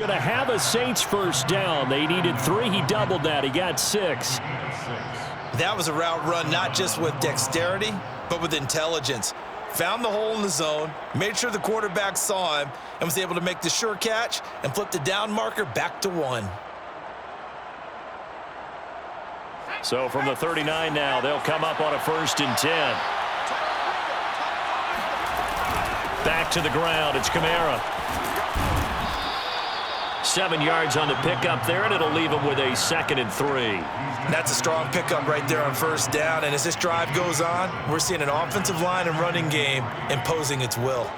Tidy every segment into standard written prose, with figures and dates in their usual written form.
Going to have a Saints first down. They needed 3. He doubled that. He got 6. That was a route run not just with dexterity, but with intelligence. Found the hole in the zone, made sure the quarterback saw him, and was able to make the sure catch and flip the down marker back to 1. So from the 39 now, they'll come up on a 1st and 10. Back to the ground. It's Kamara. 7 yards on the pickup there, and it'll leave him with a 2nd and 3. That's a strong pickup right there on 1st down, and as this drive goes on, we're seeing an offensive line and running game imposing its will.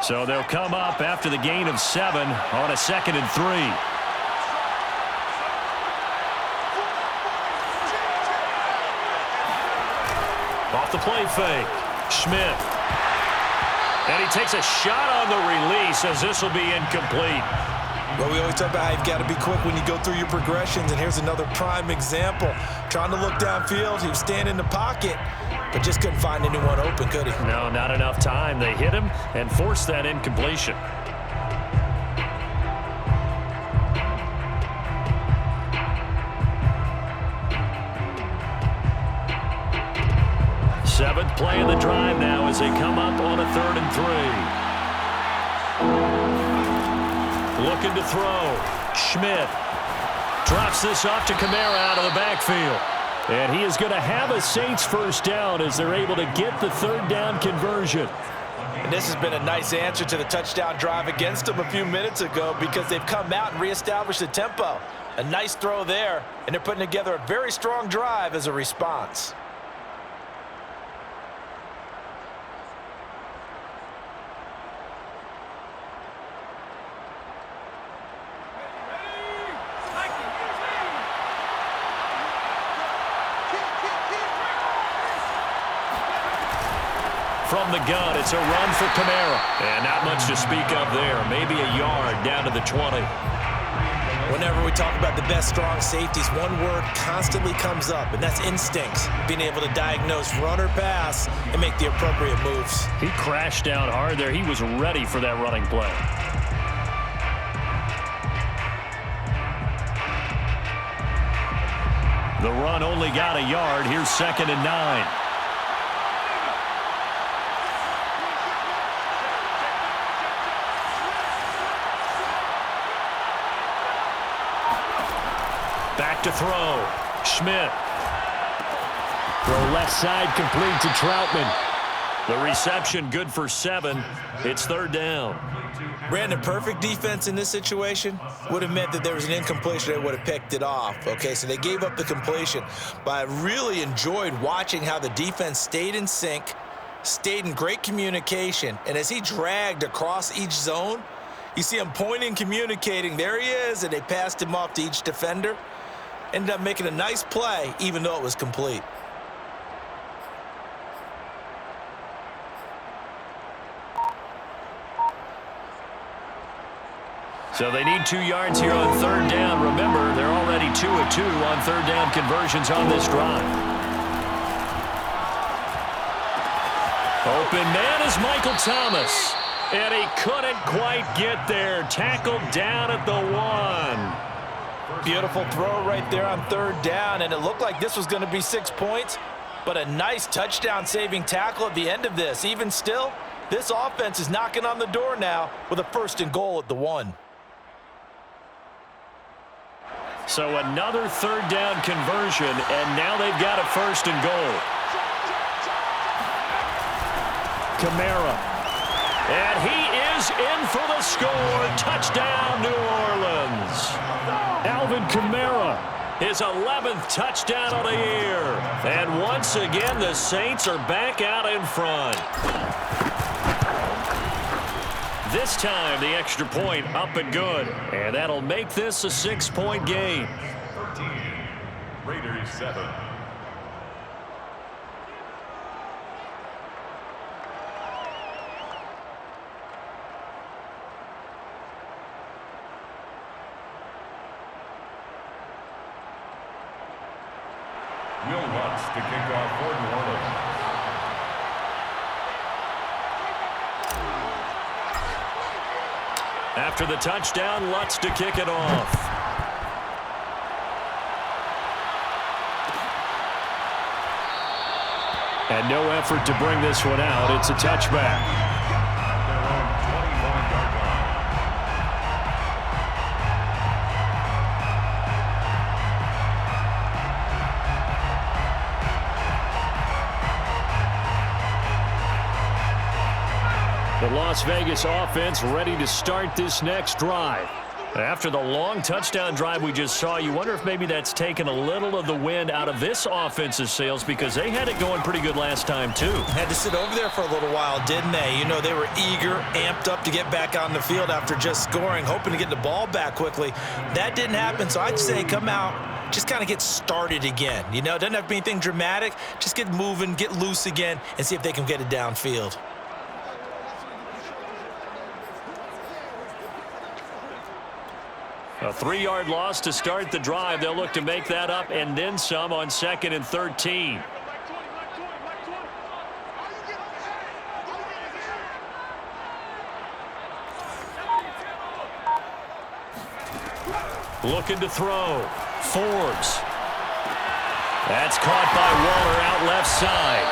So they'll come up after the gain of 7 on a 2nd and 3. Off the play fake. Schmidt. And he takes a shot on the release as this will be incomplete. Well, we always talk about how you've got to be quick when you go through your progressions, and here's another prime example. Trying to look downfield, he was standing in the pocket, but just couldn't find anyone open, could he? No, not enough time. They hit him and forced that incompletion. Seventh play of the drive now as they come up on a 3rd and 3. Looking to throw. Schmidt drops this off to Kamara out of the backfield. And he is going to have a Saints first down as they're able to get the 3rd down conversion. And this has been a nice answer to the touchdown drive against them a few minutes ago because they've come out and reestablished the tempo. A nice throw there, and they're putting together a very strong drive as a response. From the gun, it's a run for Kamara. And not much to speak of there. Maybe a yard down to the 20. Whenever we talk about the best strong safeties, one word constantly comes up, and that's instincts. Being able to diagnose run or pass and make the appropriate moves. He crashed down hard there. He was ready for that running play. The run only got a yard. Here's 2nd and 9. Back to throw. Schmidt. Throw left side complete to Troutman. The reception good for 7. It's 3rd down. Brandon, perfect defense in this situation would have meant that there was an incompletion. They would have picked it off. Okay, so they gave up the completion. But I really enjoyed watching how the defense stayed in sync, stayed in great communication, and as he dragged across each zone, you see him pointing, communicating. There he is, and they passed him off to each defender. Ended up making a nice play, even though it was complete. So they need 2 yards here on 3rd down. Remember, they're already 2 of 2 on 3rd down conversions on this drive. Open man is Michael Thomas. And he couldn't quite get there. Tackled down at the 1. Beautiful throw right there on 3rd down, and it looked like this was going to be 6 points, but a nice touchdown-saving tackle at the end of this. Even still, this offense is knocking on the door now with a 1st and goal at the 1. So another 3rd down conversion, and now they've got a 1st and goal. Kamara. And he is in for the score. Touchdown, New Orleans. Alvin Kamara, his 11th touchdown of the year. And once again, the Saints are back out in front. This time, the extra point up and good. And that'll make this a 6-point game. 13, Raiders 7. Will Lutz to kick off for New Orleans. After the touchdown, Lutz to kick it off. And no effort to bring this one out. It's a touchback. Their own 25-yard line. The Las Vegas offense ready to start this next drive. After the long touchdown drive we just saw, you wonder if maybe that's taken a little of the wind out of this offense's sails, because they had it going pretty good last time too. Had to sit over there for a little while, didn't they? You know, they were eager, amped up to get back on the field after just scoring, hoping to get the ball back quickly. That didn't happen, so I'd say come out, just kind of get started again. You know, it doesn't have to be anything dramatic. Just get moving, get loose again, and see if they can get it downfield. A 3-yard loss to start the drive. They'll look to make that up and then some on 2nd and 13. Looking to throw. Forbes. That's caught by Waller out left side.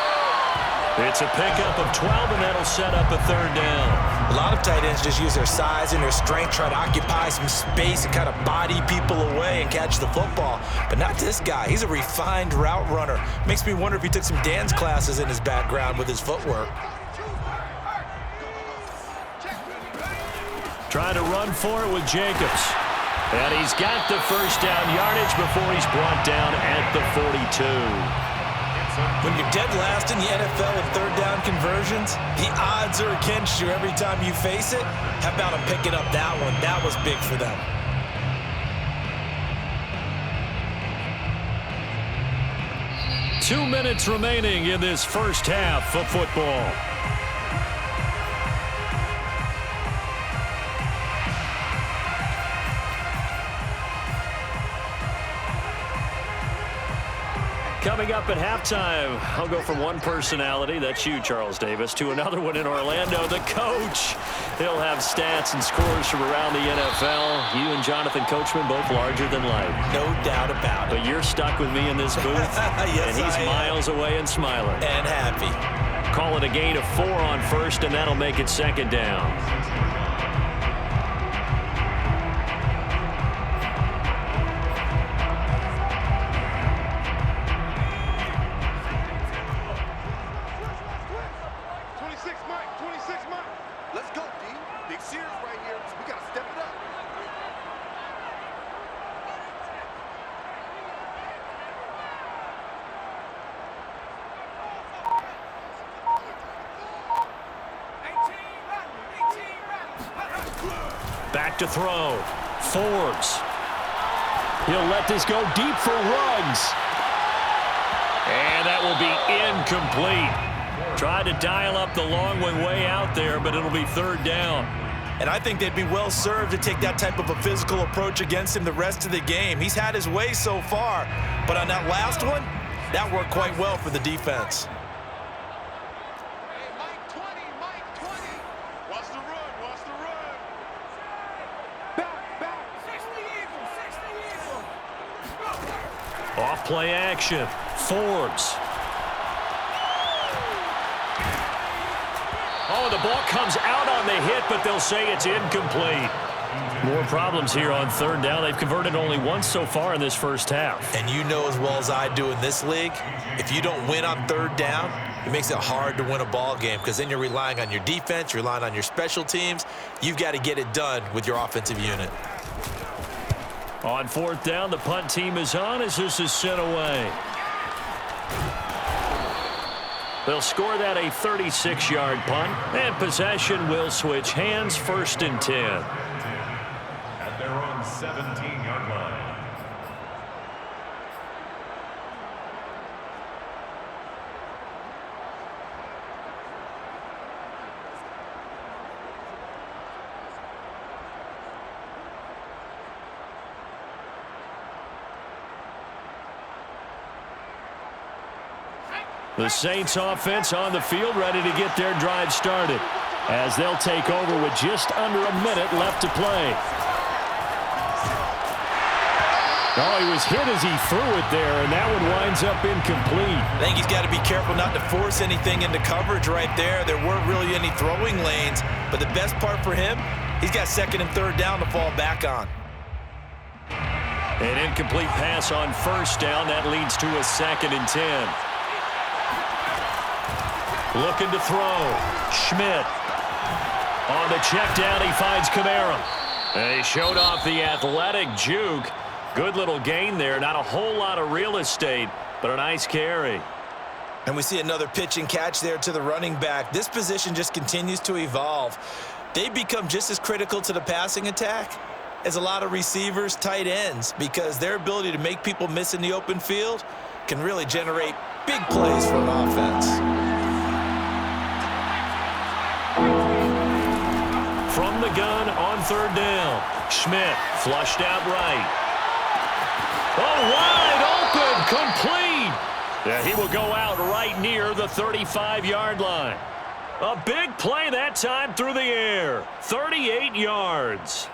It's a pickup of 12, and that'll set up a 3rd down. A lot of tight ends just use their size and their strength, try to occupy some space and kind of body people away and catch the football. But not this guy. He's a refined route runner. Makes me wonder if he took some dance classes in his background with his footwork. Trying to run for it with Jacobs. And he's got the 1st down yardage before he's brought down at the 42. When you're dead last in the NFL in 3rd down conversions, the odds are against you every time you face it. How about him picking up that one? That was big for them. Two minutes remaining in this first half of football. Coming up at halftime, I'll go from one personality, that's you, Charles Davis, to another one in Orlando, the coach. He'll have stats and scores from around the NFL. You and Jonathan Coachman, both larger than life. No doubt about it. But you're stuck with me in this booth, yes, and he's miles away and smiling. And happy. Call it a gain of 4 on 1st, and that'll make it 2nd down. Back to throw. Forbes. He'll let this go deep for Ruggs. And that will be incomplete. Tried to dial up the long one way out there, but it'll be 3rd down. And I think they'd be well served to take that type of a physical approach against him the rest of the game. He's had his way so far, but on that last one, that worked quite well for the defense. Off-play action. Forbes. Oh, the ball comes out on the hit, but they'll say it's incomplete. More problems here on 3rd down. They've converted only once so far in this first half. And you know as well as I do in this league, if you don't win on 3rd down, it makes it hard to win a ball game because then you're relying on your defense, you're relying on your special teams. You've got to get it done with your offensive unit. On 4th down, the punt team is on as this is sent away. They'll score that a 36-yard punt, and possession will switch hands, 1st and 10. At their own 17-yard line. The Saints offense on the field, ready to get their drive started, as they'll take over with just under a minute left to play. Oh, he was hit as he threw it there, and that one winds up incomplete. I think he's got to be careful not to force anything into coverage right there. There weren't really any throwing lanes, but the best part for him, he's got second and third down to fall back on. An incomplete pass on first down. That leads to a 2nd and 10. Looking to throw. Schmidt. On the check down, he finds Kamara. And he showed off the athletic juke. Good little gain there. Not a whole lot of real estate, but a nice carry. And we see another pitch and catch there to the running back. This position just continues to evolve. They become just as critical to the passing attack as a lot of receivers, tight ends, because their ability to make people miss in the open field can really generate big plays for an offense. From the gun on third down. Schmidt flushed out right. Oh, wide open, complete. Yeah, he will go out right near the 35-yard line. A big play that time through the air. 38 yards.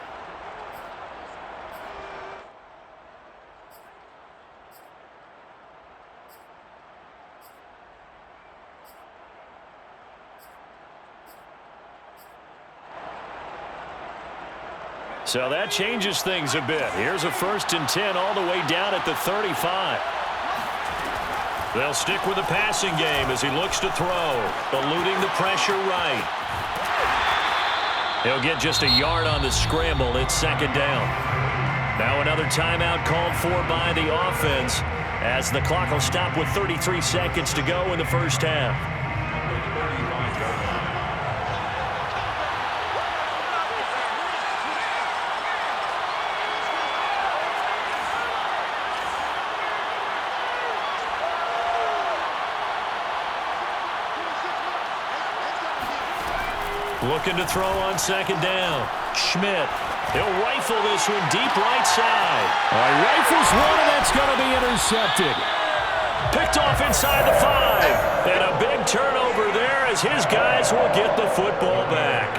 So that changes things a bit. Here's a 1st and 10 all the way down at the 35. They'll stick with the passing game as he looks to throw, eluding the pressure right. He'll get just a yard on the scramble. It's 2nd down. Now another timeout called for by the offense as the clock will stop with 33 seconds to go in the first half. Looking to throw on 2nd down. Schmidt. He'll rifle this one deep right side. He rifles one, and that's going to be intercepted. Picked off inside the 5. And a big turnover there as his guys will get the football back.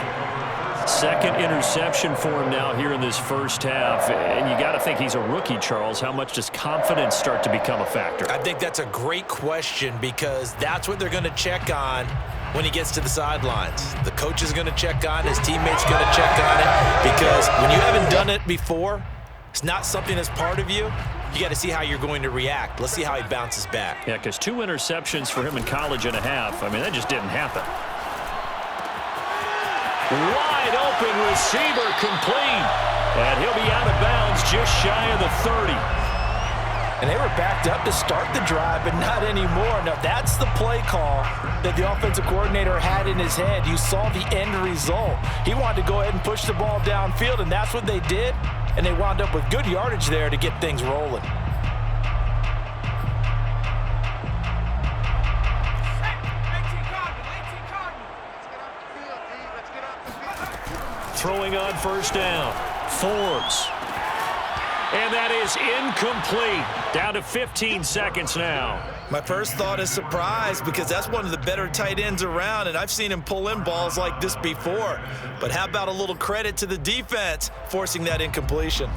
2nd interception for him now here in this first half. And you got to think he's a rookie, Charles. How much does confidence start to become a factor? I think that's a great question because that's what they're going to check on when he gets to the sidelines. The coach is going to check on it. His teammates going to check on it because when you haven't done it before, it's not something that's part of you. You got to see how you're going to react. Let's see how he bounces back. Yeah, because 2 interceptions for him in college and a half. I mean, that just didn't happen. Wide open receiver complete. And he'll be out of bounds just shy of the 30. And they were backed up to start the drive, but not anymore. Now, that's the play call that the offensive coordinator had in his head. You saw the end result. He wanted to go ahead and push the ball downfield, and that's what they did. And they wound up with good yardage there to get things rolling. Throwing on first down. Forbes. And that is incomplete. Down to 15 seconds now. My first thought is surprise because that's one of the better tight ends around, and I've seen him pull in balls like this before. But how about a little credit to the defense forcing that incompletion?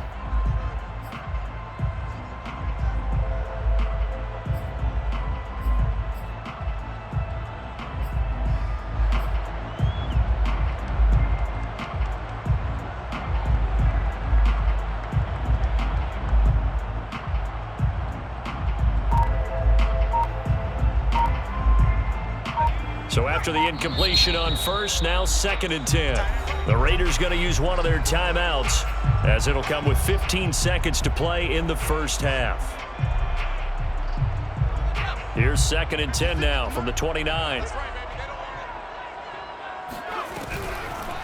So after the incompletion on first, now 2nd and 10. The Raiders going to use one of their timeouts as it'll come with 15 seconds to play in the first half. Here's 2nd and 10 now from the 29.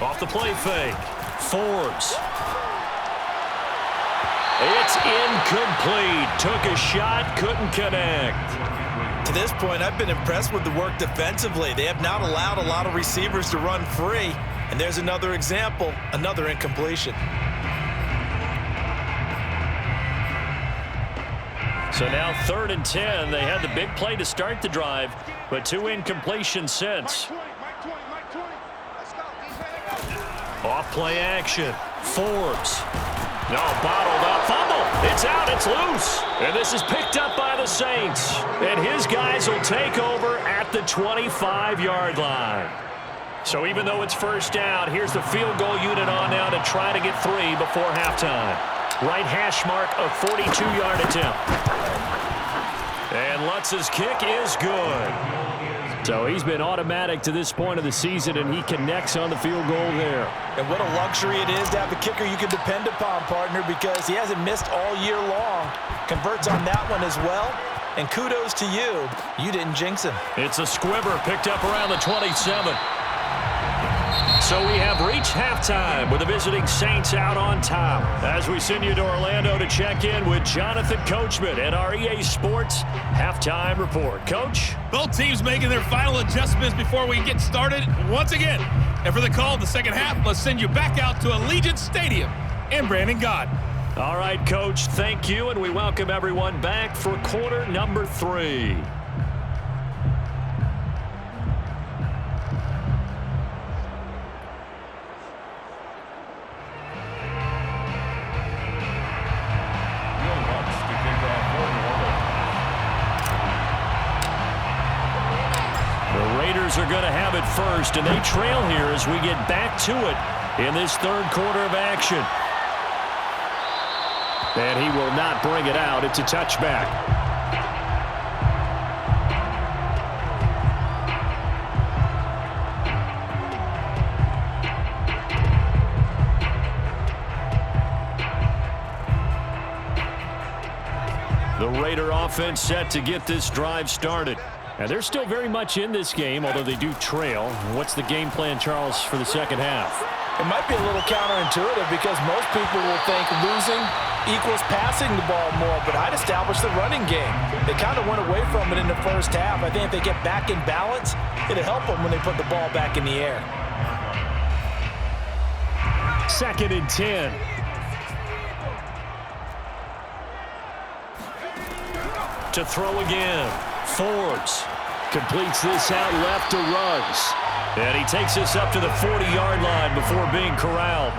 Off the play fake. Forbes. It's incomplete. Took a shot, couldn't connect. To this point, I've been impressed with the work defensively. They have not allowed a lot of receivers to run free. And there's another example, another incompletion. So now 3rd and 10. They had the big play to start the drive, but 2 incompletions since. Off play action. Forbes. No, bottled up. Fumble. It's out. It's loose. And this is picked up by the Saints. And his guys will take over at the 25-yard line. So even though it's first down, here's the field goal unit on now to try to get 3 before halftime. Right hash mark of 42-yard attempt. And Lutz's kick is good. So he's been automatic to this point of the season, and he connects on the field goal there. And what a luxury it is to have a kicker you can depend upon, partner, because he hasn't missed all year long. Converts on that one as well. And kudos to you. You didn't jinx him. It's a squibber picked up around the 27. So we have reached halftime with the visiting Saints out on top. As we send you to Orlando to check in with Jonathan Coachman at our EA Sports Halftime Report. Coach? Both teams making their final adjustments before we get started once again. And for the call in the second half, let's send you back out to Allegiant Stadium in Brandon God. All right, Coach, thank you, and we welcome everyone back for quarter number 3. Are going to have it first, and they trail here as we get back to it in this 3rd quarter of action. And he will not bring it out. It's a touchback. The Raider offense set to get this drive started. And they're still very much in this game, although they do trail. What's the game plan, Charles, for the second half? It might be a little counterintuitive because most people will think losing equals passing the ball more, but I'd establish the running game. They kind of went away from it in the first half. I think if they get back in balance, it'll help them when they put the ball back in the air. 2nd and 10. To throw again. Forbes completes this out left to Ruggs. And he takes this up to the 40-yard line before being corralled.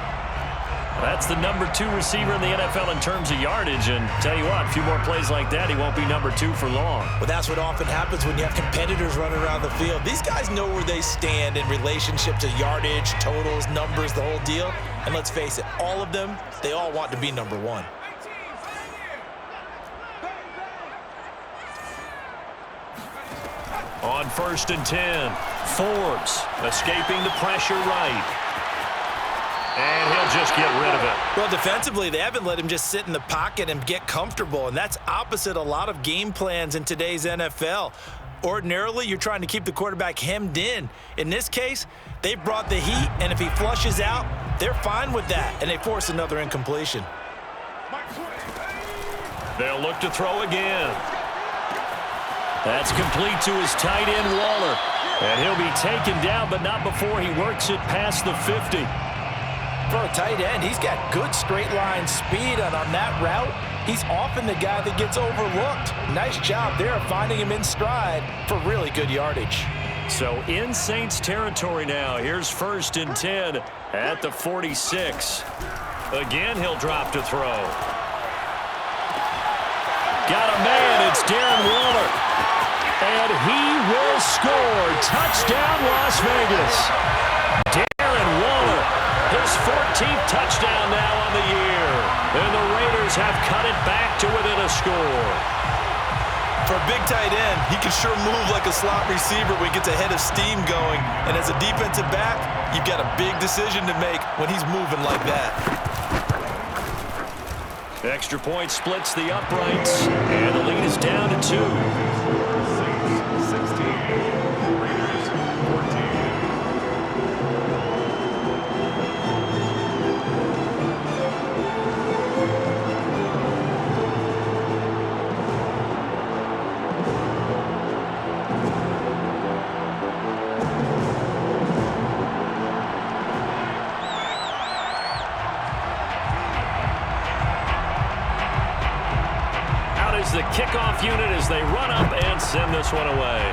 That's the number 2 receiver in the NFL in terms of yardage. And tell you what, a few more plays like that, he won't be number 2 for long. Well, that's what often happens when you have competitors running around the field. These guys know where they stand in relationship to yardage, totals, numbers, the whole deal. And let's face it, all of them, they all want to be number 1. On 1st and 10, Forbes escaping the pressure right. And he'll just get rid of it. Well, defensively, they haven't let him just sit in the pocket and get comfortable, and that's opposite a lot of game plans in today's NFL. Ordinarily, you're trying to keep the quarterback hemmed in. In this case, they brought the heat, and if he flushes out, they're fine with that, and they force another incompletion. They'll look to throw again. That's complete to his tight end, Waller. And he'll be taken down, but not before he works it past the 50. For a tight end, he's got good straight line speed, and on that route, he's often the guy that gets overlooked. Nice job there of finding him in stride for really good yardage. So in Saints territory now. Here's 1st and 10 at the 46. Again, he'll drop to throw. Got a man. It's Darren Waller. And he will score. Touchdown, Las Vegas. Darren Waller, his 14th touchdown now on the year. And the Raiders have cut it back to within a score. For a big tight end, he can sure move like a slot receiver when he gets a head of steam going. And as a defensive back, you've got a big decision to make when he's moving like that. Extra point splits the uprights, and the lead is down to 2. Saints 16, Raiders 14. The kick unit as they run up and send this one away.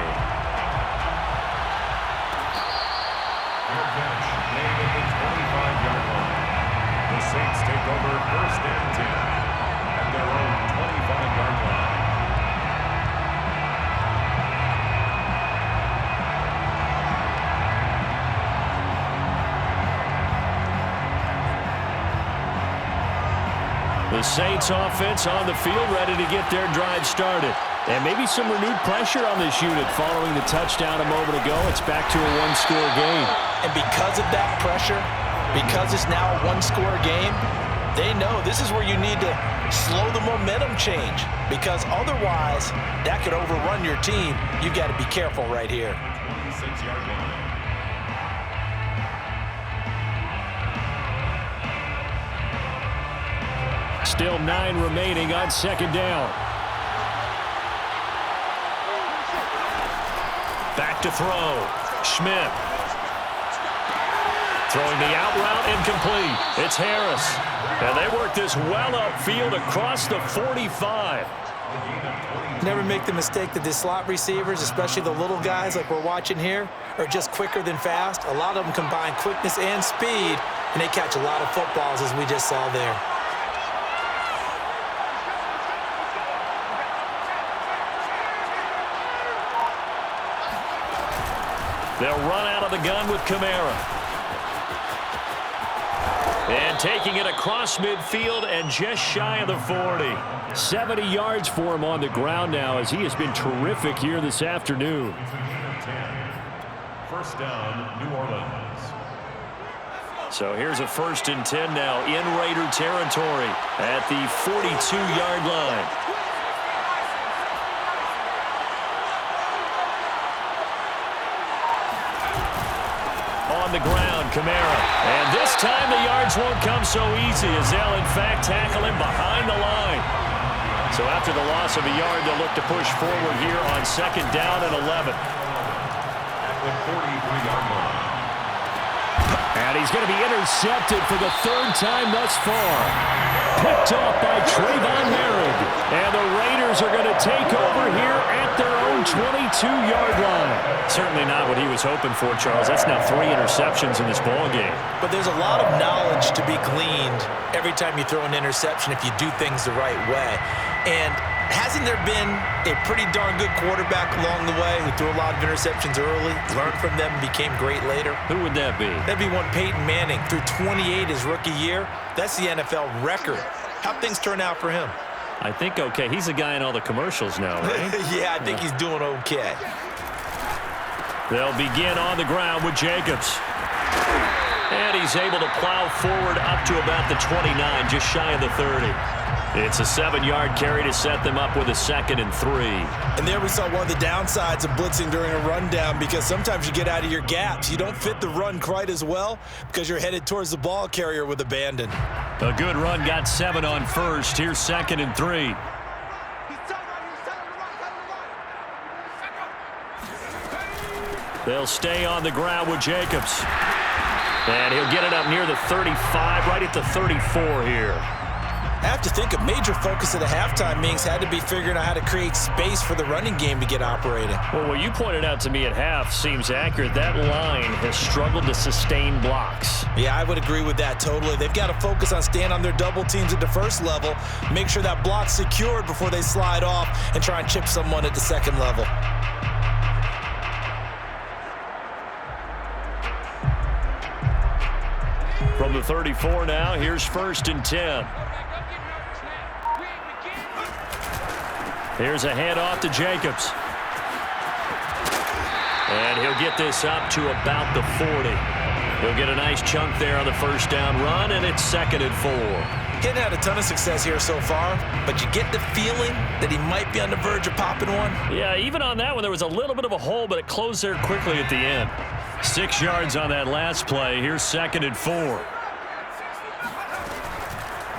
Fair catch made at the 25-yard line. The Saints take over first and 10 at their own 25-yard line. The Saints offense on the field ready to get their drive started. And maybe some renewed pressure on this unit following the touchdown a moment ago. It's back to a one-score game. And because of that pressure, because it's now a one-score game, they know this is where you need to slow the momentum change. Because otherwise, that could overrun your team. You've got to be careful right here. 26-yard line. Still 9 remaining on second down. Back to throw. Schmidt. Throwing the out route incomplete. It's Harris. And they work this well upfield across the 45. Never make the mistake that the slot receivers, especially the little guys like we're watching here, are just quicker than fast. A lot of them combine quickness and speed, and they catch a lot of footballs, as we just saw there. They'll run out of the gun with Kamara. And taking it across midfield and just shy of the 40. 70 yards for him on the ground now as he has been terrific here this afternoon. First down, New Orleans. So here's a 1st and 10 now in Raider territory at the 42-yard line. On the ground, Kamara. And this time the yards won't come so easy as they'll, in fact, tackle him behind the line. So after the loss of a yard, they'll look to push forward here on 2nd down and 11. At the 43-yard line. And he's going to be intercepted for the 3rd time thus far. Picked off by Trayvon Merritt. And the Raiders are going to take over here at their own 22-yard line. Certainly not what he was hoping for, Charles. That's now 3 interceptions in this ballgame. But there's a lot of knowledge to be gleaned every time you throw an interception if you do things the right way. And hasn't there been a pretty darn good quarterback along the way who threw a lot of interceptions early, learned from them, and became great later? Who would that be? That'd be one Peyton Manning. Threw 28 his rookie year. That's the NFL record. How'd things turn out for him? I think okay. He's the guy in all the commercials now, right? Yeah, I think he's doing okay. They'll begin on the ground with Jacobs. And he's able to plow forward up to about the 29, just shy of the 30. It's a 7-yard carry to set them up with a 2nd and 3. And there we saw one of the downsides of blitzing during a rundown, because sometimes you get out of your gaps. You don't fit the run quite as well because you're headed towards the ball carrier with abandon. A good run got 7 on 1st. Here's 2nd and 3. They'll stay on the ground with Jacobs. And he'll get it up near the 35, right at the 34 here. I have to think a major focus of the halftime meetings had to be figuring out how to create space for the running game to get operating. Well, what you pointed out to me at half seems accurate. That line has struggled to sustain blocks. Yeah, I would agree with that totally. They've got to focus on staying on their double teams at the first level, make sure that block's secured before they slide off and try and chip someone at the second level. From the 34 now, here's 1st and 10. Here's a handoff to Jacobs. And he'll get this up to about the 40. He'll get a nice chunk there on the 1st down run, and it's 2nd and 4. He hadn't had a ton of success here so far, but you get the feeling that he might be on the verge of popping one. Yeah, even on that one, there was a little bit of a hole, but it closed there quickly at the end. 6 yards on that last play. Here's 2nd and 4.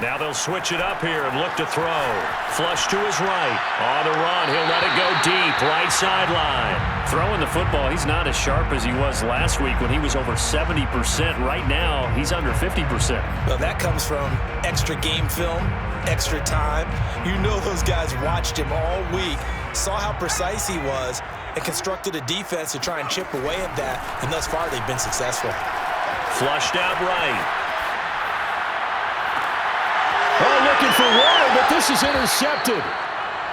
Now they'll switch it up here and look to throw. Flush to his right. On the run, he'll let it go deep. Right sideline. Throwing the football, he's not as sharp as he was last week when he was over 70%. Right now, he's under 50%. Well, that comes from extra game film, extra time. You know those guys watched him all week, saw how precise he was, and constructed a defense to try and chip away at that, and thus far they've been successful. Flushed out right. Oh, looking for water, but this is intercepted.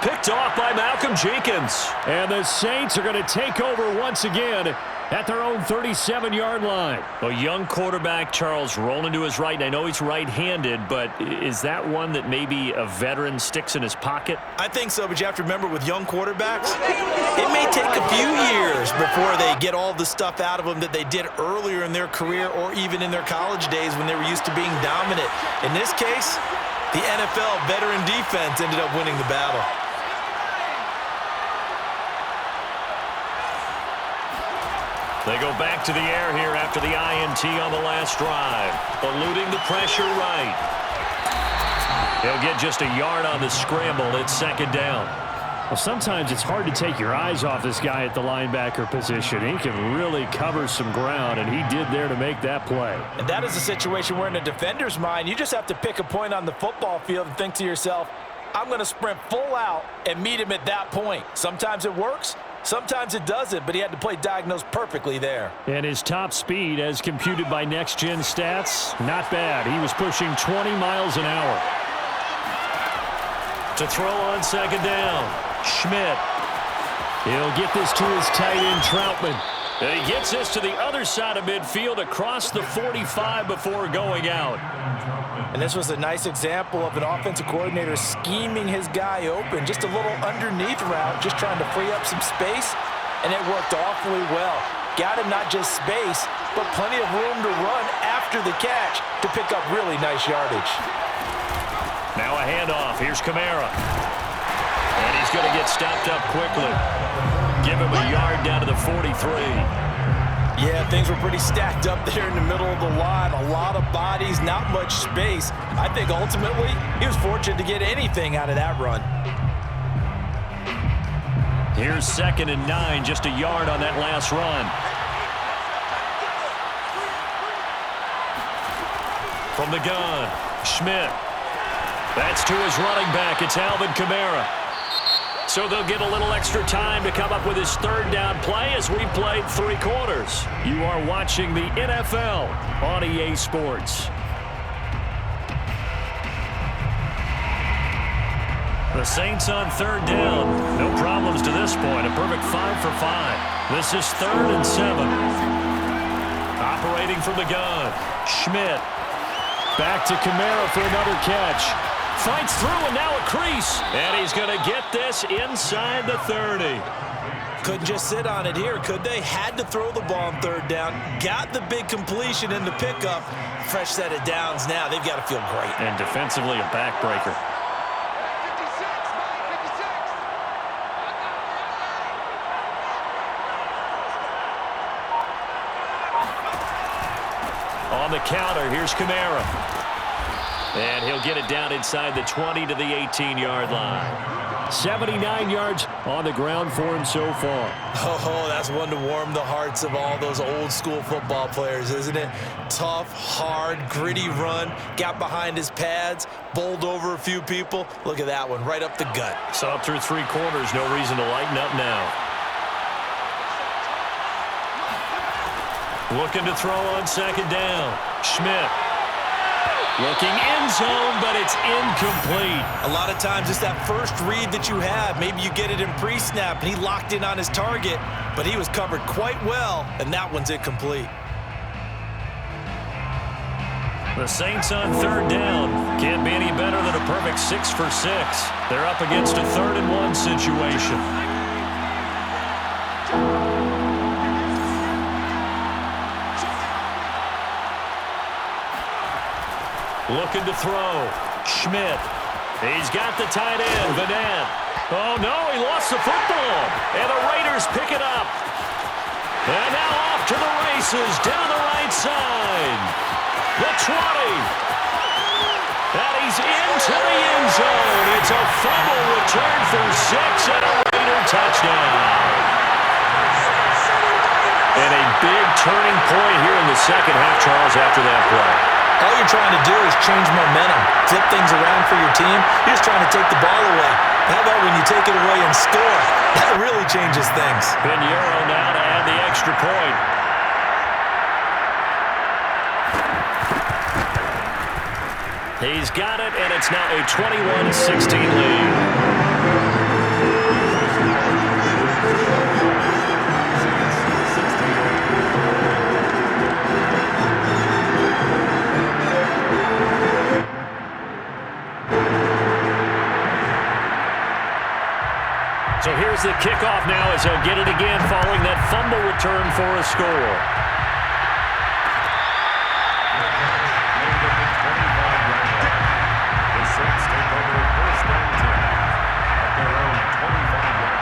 Picked off by Malcolm Jenkins. And the Saints are going to take over once again at their own 37-yard line. A young quarterback, Charles, rolling to his right. And I know he's right-handed, but is that one that maybe a veteran sticks in his pocket? I think so, but you have to remember with young quarterbacks, it may take a few years before they get all the stuff out of them that they did earlier in their career or even in their college days when they were used to being dominant. In this case, the NFL veteran defense ended up winning the battle. They go back to the air here after the INT on the last drive. Eluding the pressure right. He'll get just a yard on the scramble. It's second down. Well, sometimes it's hard to take your eyes off this guy at the linebacker position. He can really cover some ground, and he did there to make that play. And that is a situation where in a defender's mind, you just have to pick a point on the football field and think to yourself, I'm going to sprint full out and meet him at that point. Sometimes it works, sometimes it doesn't, but he had to play diagnose perfectly there. And his top speed, as computed by Next Gen Stats, not bad. He was pushing 20 miles an hour. To throw on second down. Schmidt. He'll get this to his tight end, Troutman. And he gets this to the other side of midfield across the 45 before going out. And this was a nice example of an offensive coordinator scheming his guy open. Just a little underneath route, just trying to free up some space, and it worked awfully well. Got him not just space, but plenty of room to run after the catch to pick up really nice yardage. Now a handoff. Here's Kamara. And he's going to get stopped up quickly. Give him a yard down to the 43. Yeah, things were pretty stacked up there in the middle of the line. A lot of bodies, not much space. I think ultimately he was fortunate to get anything out of that run. Here's 2nd and 9, just a yard on that last run. From the gun, Schmidt. That's to his running back. It's Alvin Kamara. So they'll get a little extra time to come up with his third down play as we played 3 quarters. You are watching the NFL on EA Sports. The Saints on third down. No problems to this point. A perfect 5 for 5. This is 3rd and 7. Operating from the gun. Schmidt. Back to Kamara for another catch. Fights through and now a crease. And he's going to get this inside the 30. Couldn't just sit on it here, could they? Had to throw the ball on third down. Got the big completion in the pickup. Fresh set of downs now. They've got to feel great. And defensively a backbreaker. On the counter, here's Kamara. And he'll get it down inside the 20 to the 18-yard line. 79 yards on the ground for him so far. Oh, that's one to warm the hearts of all those old-school football players, isn't it? Tough, hard, gritty run. Got behind his pads, bowled over a few people. Look at that one, right up the gut. Saw through 3 quarters, no reason to lighten up now. Looking to throw on second down. Schmidt. Looking end zone, but it's incomplete. A lot of times it's that first read that you have. Maybe you get it in pre-snap, and he locked in on his target, but he was covered quite well, and that one's incomplete. The Saints on third down. Can't be any better than a perfect 6 for 6. They're up against a 3rd and 1 situation. Looking to throw. Schmidt. He's got the tight end, Vanette. Oh, no, he lost the football. And the Raiders pick it up. And now off to the races down the right side. The 20. And he's into the end zone. It's a fumble return for 6 and a Raider touchdown. And a big turning point here in the second half, Charles, after that play. All you're trying to do is change momentum, flip things around for your team. You're just trying to take the ball away. How about when you take it away and score? That really changes things. Pinheiro now to add the extra point. He's got it, and it's now a 21-16 lead. So here's the kickoff now as he'll get it again following that fumble return for a score. The Saints take over first and 10 at their own 25-yard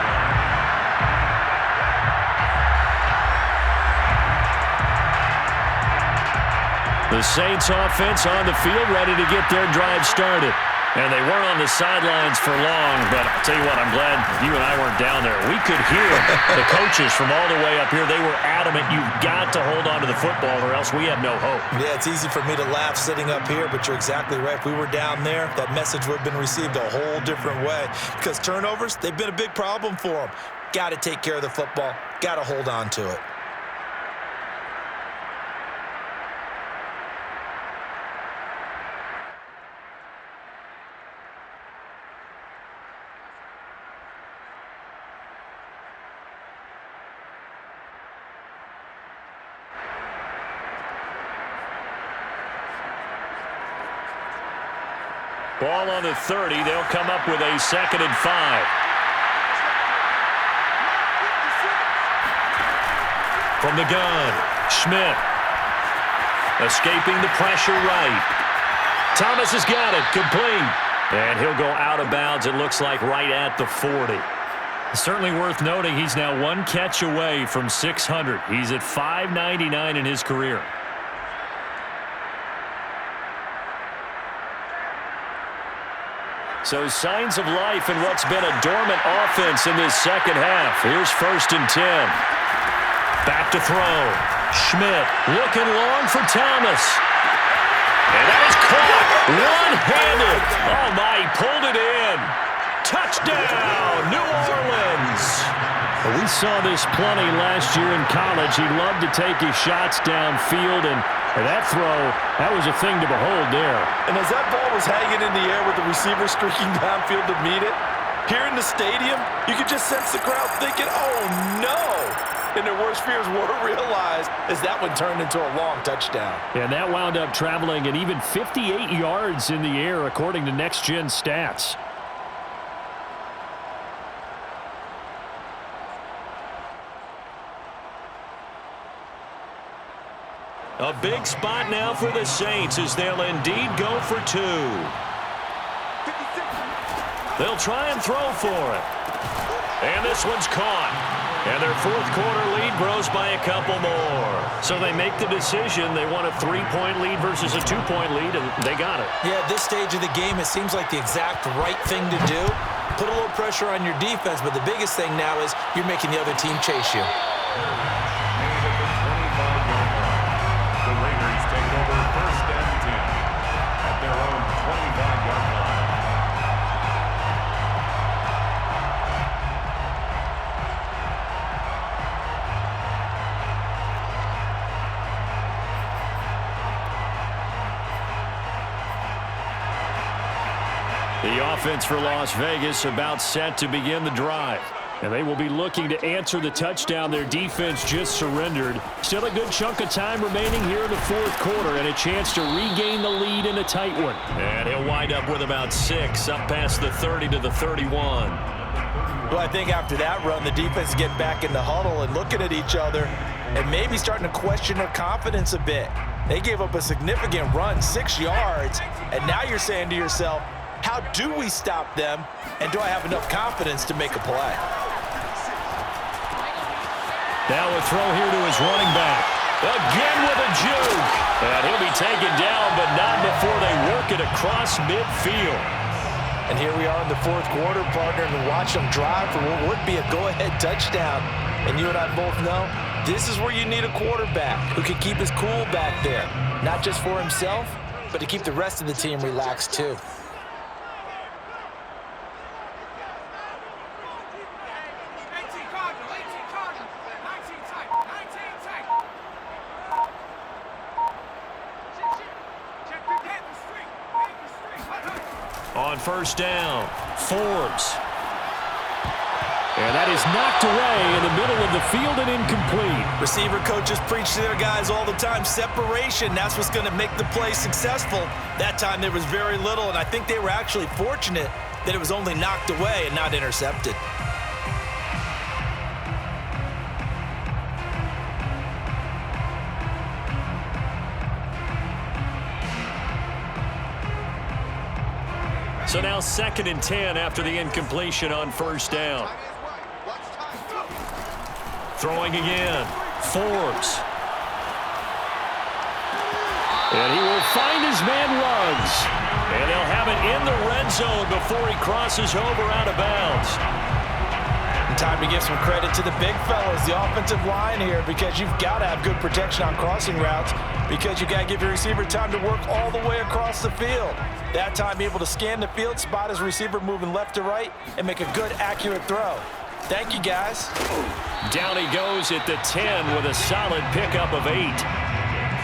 line. The Saints offense on the field ready to get their drive started. And they weren't on the sidelines for long, but I'll tell you what, I'm glad you and I weren't down there. We could hear the coaches from all the way up here. They were adamant, you've got to hold on to the football or else we have no hope. Yeah, it's easy for me to laugh sitting up here, but you're exactly right. If we were down there, that message would have been received a whole different way. Because turnovers, they've been a big problem for them. Got to take care of the football. Got to hold on to it. Ball on the 30. They'll come up with a 2nd and 5. From the gun, Schmidt. Escaping the pressure right. Thomas has got it. Complete. And he'll go out of bounds, it looks like, right at the 40. Certainly worth noting he's now 1 catch away from 600. He's at 599 in his career. So signs of life in what's been a dormant offense in this second half. Here's 1st and 10. Back to throw. Schmidt looking long for Thomas. And that is caught one-handed. Oh, my, he pulled it in. Touchdown, New Orleans. We saw this plenty last year in college. He loved to take his shots downfield, and that throw, that was a thing to behold there. And as that ball was hanging in the air with the receiver streaking downfield to meet it, here in the stadium, you could just sense the crowd thinking, oh, no. And their worst fears were realized as that one turned into a long touchdown. And that wound up traveling an even 58 yards in the air, according to Next Gen Stats. A big spot now for the Saints as they'll indeed go for 2. They'll try and throw for it. And this one's caught. And their 4th quarter lead grows by a couple more. So they make the decision. They want a 3-point lead versus a 2-point lead, and they got it. Yeah, at this stage of the game, it seems like the exact right thing to do. Put a little pressure on your defense, but the biggest thing now is you're making the other team chase you. The Raiders take over first and 10 at their own 25-yard line. The offense for Las Vegas about set to begin the drive. And they will be looking to answer the touchdown their defense just surrendered. Still a good chunk of time remaining here in the 4th quarter and a chance to regain the lead in a tight one. And he'll wind up with about 6 up past the 30 to the 31. Well, I think after that run, the defense get back in the huddle and looking at each other and maybe starting to question their confidence a bit. They gave up a significant run, 6 yards, and now you're saying to yourself, how do we stop them, and do I have enough confidence to make a play? Now a throw here to his running back. Again with a juke. And he'll be taken down, but not before they work it across midfield. And here we are in the fourth quarter, partner, and watch them drive for what would be a go-ahead touchdown. And you and I both know this is where you need a quarterback who can keep his cool back there. Not just for himself, but to keep the rest of the team relaxed too. On first down, Forbes. And that is knocked away in the middle of the field and incomplete. Receiver coaches preach to their guys all the time. Separation, that's what's going to make the play successful. That time there was very little, and I think they were actually fortunate that it was only knocked away and not intercepted. So now 2nd and 10 after the incompletion on first down. Throwing again, Forbes. And he will find his man Ruggs. And they'll have it in the red zone before he crosses over out of bounds. And time to give some credit to the big fellas, the offensive line here, because you've got to have good protection on crossing routes, because you've got to give your receiver time to work all the way across the field. That time able to scan the field, spot his receiver moving left to right, and make a good, accurate throw. Thank you, guys. Down he goes at the 10 with a solid pickup of 8.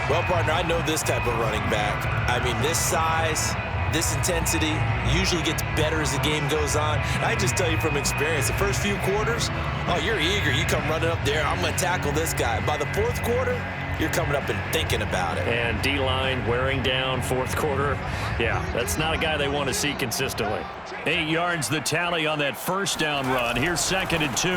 Well, partner, I know this type of running back. I mean, this size, this intensity usually gets better as the game goes on. And I just tell you from experience, the first few quarters, oh, you're eager. You come running up there, I'm going to tackle this guy. By the fourth quarter, you're coming up and thinking about it. And D-line wearing down fourth quarter. Yeah, that's not a guy they want to see consistently. 8 yards the tally on that first down run. Here's 2nd and 2.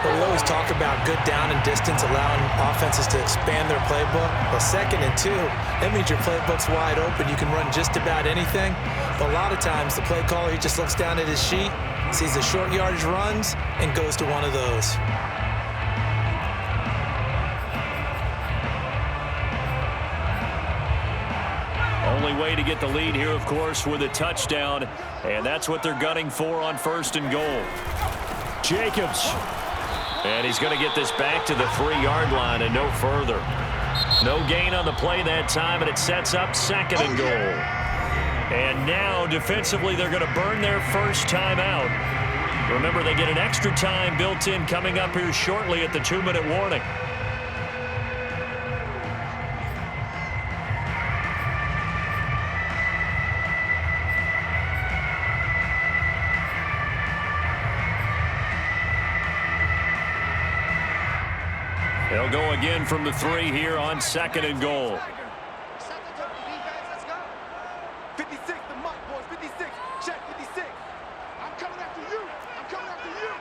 Well, we always talk about good down and distance, allowing offenses to expand their playbook. Well, 2nd and 2, that means your playbook's wide open. You can run just about anything. But a lot of times, the play caller, he just looks down at his sheet, sees the short yardage runs, and goes to one of those. Only way to get the lead here, of course, with a touchdown. And that's what they're gunning for on 1st and goal. Jacobs. And he's going to get this back to the 3-yard line and no further. No gain on the play that time, and it sets up 2nd and goal. And now, defensively, they're going to burn their first time out. Remember, they get an extra time built in coming up here shortly at the 2-minute warning. They'll go again from the 3 here on 2nd and goal. 56, the muck boys, 56, check 56. I'm coming after you. I'm coming after you.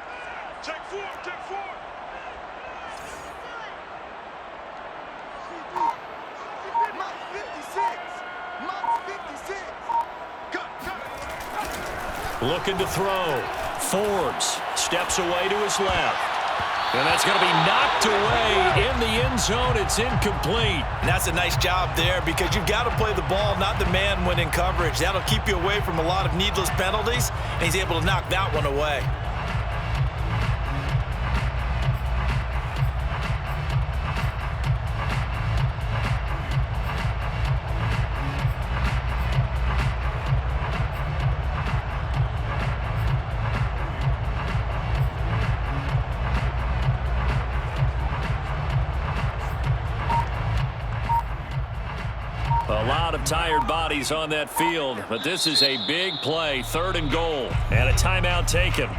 Check 4, check 4. Muck's 56. Muck's 56. Cut. Looking to throw. Forbes steps away to his left. And that's going to be knocked away in the end zone. It's incomplete. And that's a nice job there, because you've got to play the ball, not the man when in coverage. That'll keep you away from a lot of needless penalties, and he's able to knock that one away. A lot of tired bodies on that field, but this is a big play, 3rd and goal, and a timeout taken.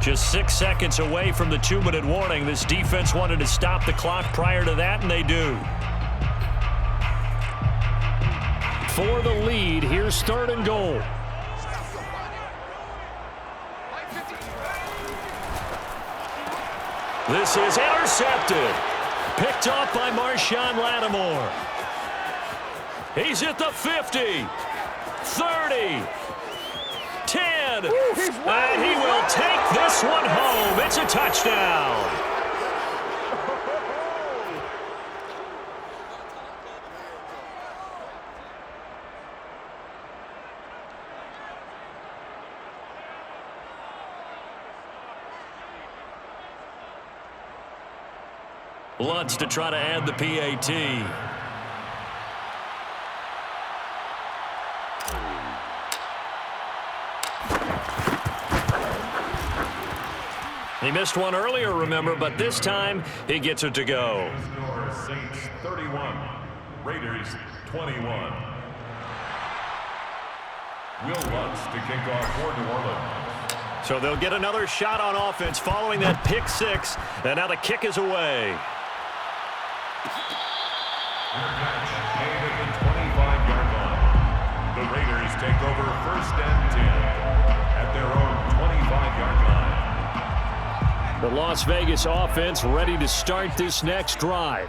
Just 6 seconds away from the 2-minute warning. This defense wanted to stop the clock prior to that, and they do. For the lead, here's 3rd and goal. This is intercepted. Picked off by Marshawn Lattimore. He's at the 50, 30, 10, and he will take this this one home. It's a touchdown. Lutz to try to add the PAT. He missed one earlier, remember, but this time he gets it to go. Saints 31, Raiders 21. Will Lutz to kick off for New Orleans. So they'll get another shot on offense following that pick six, and now the kick is away. Made at the 25-yard line. The Raiders take over 1st and 10 at their own 25-yard line. The Las Vegas offense ready to start this next drive.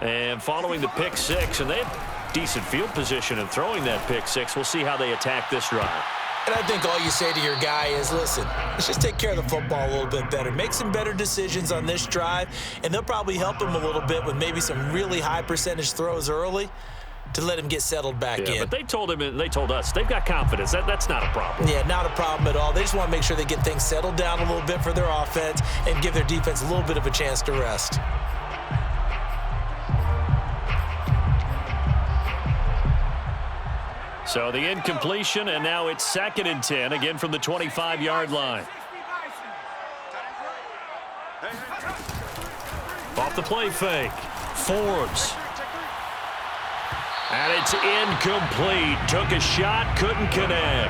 And following the pick six, and they have decent field position in throwing that pick six. We'll see how they attack this drive. And I think all you say to your guy is, listen, let's just take care of the football a little bit better. Make some better decisions on this drive, and they'll probably help him a little bit with maybe some really high percentage throws early to let him get settled back in. But they told him, and they told us, they've got confidence. That's not a problem. Yeah, not a problem at all. They just want to make sure they get things settled down a little bit for their offense and give their defense a little bit of a chance to rest. So the incompletion, and now it's 2nd and 10, again from the 25-yard line. Off the play fake. Forbes. And it's incomplete. Took a shot, couldn't connect.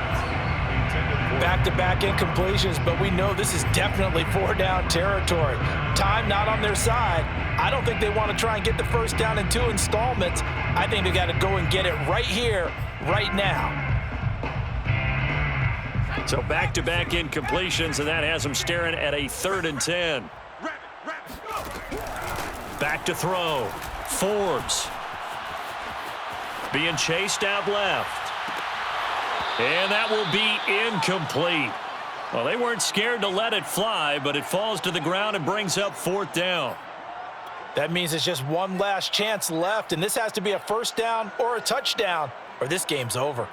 Back-to-back incompletions, but we know this is definitely 4-down territory. Time not on their side. I don't think they want to try and get the first down in 2 installments. I think they got to go and get it right here, right now. So back-to-back incompletions, and that has them staring at a 3rd and 10. Back to throw. Forbes. Being chased out left. And that will be incomplete. Well, they weren't scared to let it fly, but it falls to the ground and brings up 4th down. That means it's just one last chance left, and this has to be a first down or a touchdown, or this game's over.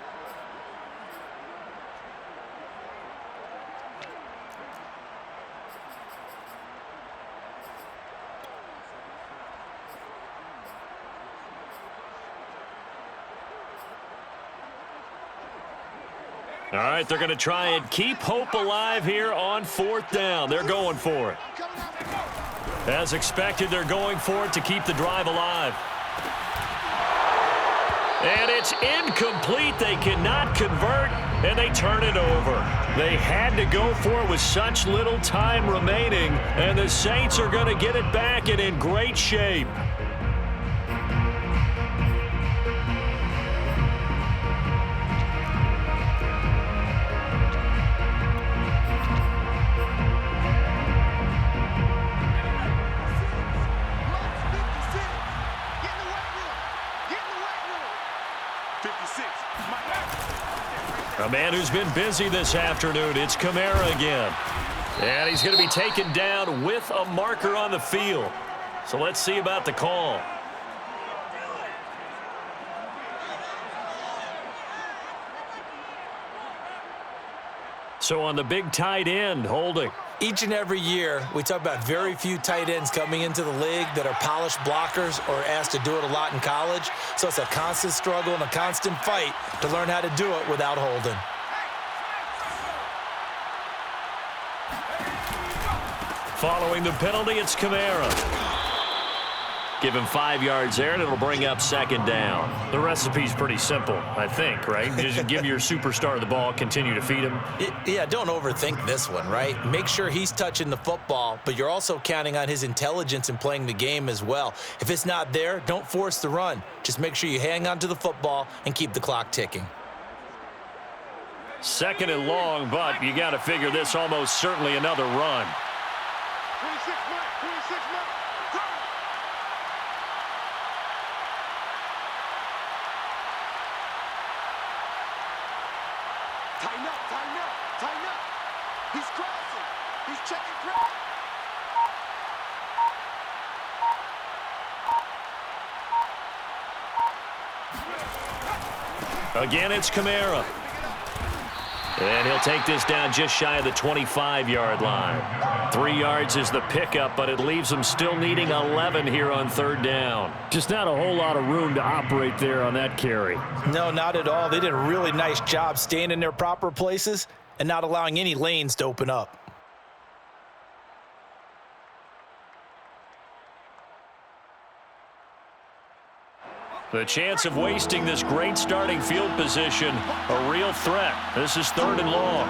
All right, they're going to try and keep hope alive here on 4th down. They're going for it. As expected, they're going for it to keep the drive alive. And it's incomplete. They cannot convert, and they turn it over. They had to go for it with such little time remaining, and the Saints are going to get it back and in great shape. A man who's been busy this afternoon, it's Kamara again. And he's going to be taken down with a marker on the field. So let's see about the call. So on the big tight end, holding. Each and every year, we talk about very few tight ends coming into the league that are polished blockers or asked to do it a lot in college. So it's a constant struggle and a constant fight to learn how to do it without holding. Following the penalty, it's Kamara. Give him 5 yards there, and it'll bring up 2nd down. The recipe's pretty simple, I think, right? Just give your superstar the ball, continue to feed him. Yeah, don't overthink this one, right? Make sure he's touching the football, but you're also counting on his intelligence in playing the game as well. If it's not there, don't force the run. Just make sure you hang on to the football and keep the clock ticking. 2nd and long, but you got to figure this almost certainly another run. 26 man. Tighten up. He's crossing. He's Checking press. Again, it's Kamara. And he'll take this down just shy of the 25-yard line. 3 yards is the pickup, but it leaves them still needing 11 here on third down. Just not a whole lot of room to operate there on that carry. No, not at all. They did a really nice job staying in their proper places and not allowing any lanes to open up. The chance of wasting this great starting field position, a real threat. This is 3rd and long.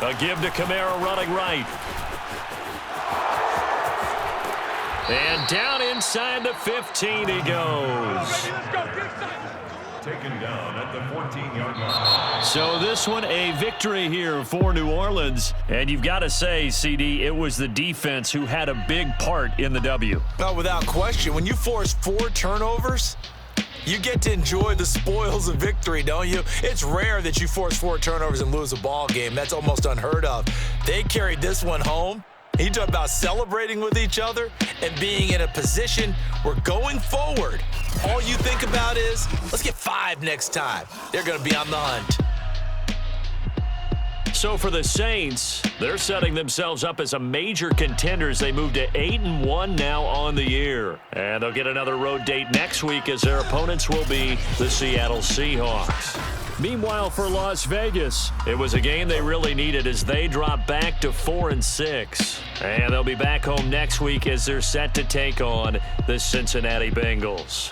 A give to Kamara running right. And down inside the 15 he goes. Taken down at the 14-yard line. So this one a victory here for New Orleans. And you've got to say, CD, it was the defense who had a big part in the W. Oh, without question. When you force 4 turnovers, you get to enjoy the spoils of victory, don't you? It's rare that you force 4 turnovers and lose a ball game. That's almost unheard of. They carried this one home. You talk about celebrating with each other and being in a position where going forward, all you think about is, let's get 5 next time. They're going to be on the hunt. So for the Saints, they're setting themselves up as a major contender as they move to 8-1 now on the year. And they'll get another road date next week as their opponents will be the Seattle Seahawks. Meanwhile, for Las Vegas, it was a game they really needed as they drop back to 4-6. And they'll be back home next week as they're set to take on the Cincinnati Bengals.